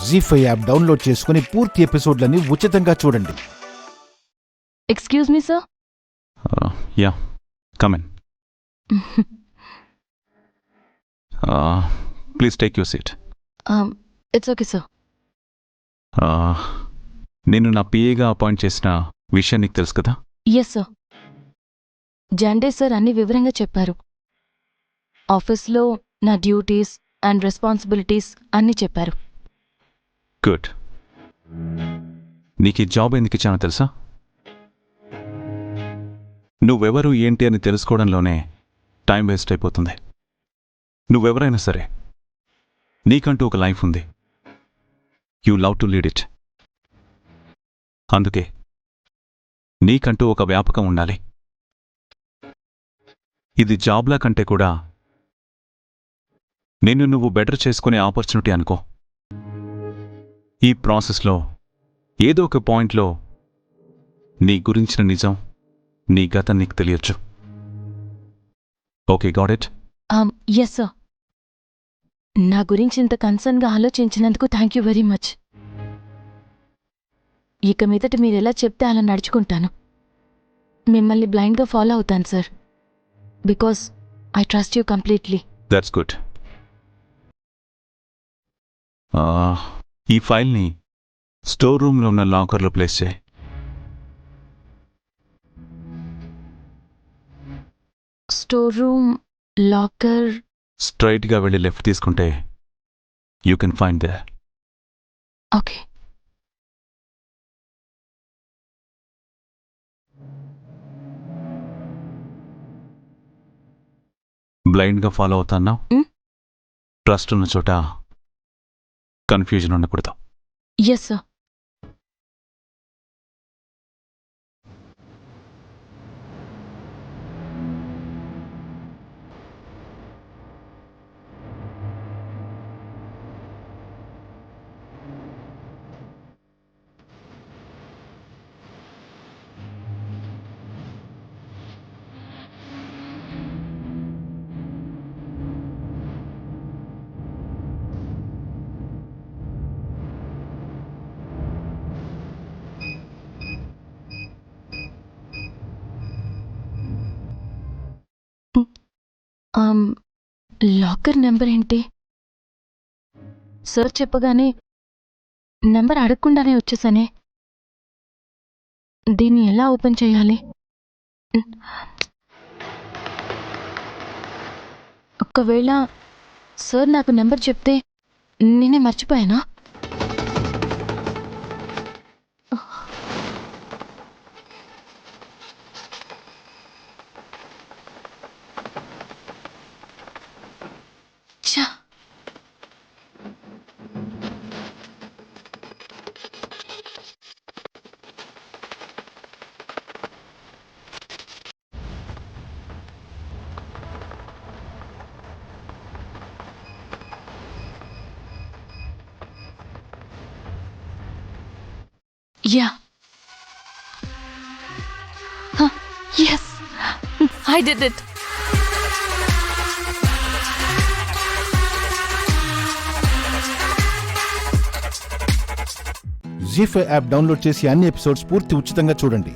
జీ5 app download చేసుకుని పూర్తి ఎపిసోడ్లని ఉచితంగా చూడండి. Excuse me sir. Yeah, come in. Please take your seat. It's okay sir. నేను నా పిఏగా అపాయింట్ చేసిన విషయం నీకు తెలుసు కదా? Yes sir. జండే సార్ అన్ని వివరంగా చెప్పారు. ఆఫీస్లో నా డ్యూటీస్ అండ్ రెస్పాన్సిబిలిటీస్ అన్నీ చెప్పారు. గుడ్. నీకు ఈ జాబ్ ఎందుకు ఇచ్చానో తెలుసా? నువ్వెవరు ఏంటి అని తెలుసుకోవడంలోనే టైం వేస్ట్ అయిపోతుంది. నువ్వెవరైనా సరే నీకంటూ ఒక లైఫ్ ఉంది. You love to lead it. అందుకే నీకంటూ ఒక వ్యాపకం ఉండాలి. ఇది జాబ్లా కంటే కూడా నిన్ను నువ్వు బెటర్ చేసుకునే ఆపర్చునిటీ అనుకో. ఈ ప్రాసెస్లో ఏదో ఒక పాయింట్లో నీ గురించిన నిజం, నీ గతం నీకు తెలియచ్చు. Okay, got it? Yes sir. నా గురించి ఇంత కన్సర్న్గా ఆలోచించినందుకు థ్యాంక్ యూ వెరీ మచ్. ఇక మీదట మీరెలా చెప్తే అలా నడుచుకుంటాను. మిమ్మల్ని బ్లైండ్గా ఫాలో అవుతాను sir. Because I trust you completely. That's good. ఈ ఫైల్ని స్టోర్ రూమ్లో ఉన్న లాకర్లో ప్లేస్ చేయి. Store room locker. స్ట్రైట్గా వెళ్ళి లెఫ్ట్ తీసుకుంటే you can find there. Okay. బ్లైండ్గా ఫాలో అవుతాన్నా? ట్రస్ట్ ఉన్న చోట కన్ఫ్యూజన్ ఉండకూడదు. Yes sir. లాకర్ నెంబర్ ఏంటి? సార్ చెప్పగానే నెంబర్ అడగకుండానే వచ్చేసానే. దీన్ని ఎలా ఓపెన్ చేయాలి? ఒకవేళ సార్ నాకు నెంబర్ చెప్తే నేనే మర్చిపోయానా? ఛా! Yeah. Yes, I did it. Zee five app download చేసి అన్ని ఎపిసోడ్స్ పూర్తి ఉచితంగా చూడండి.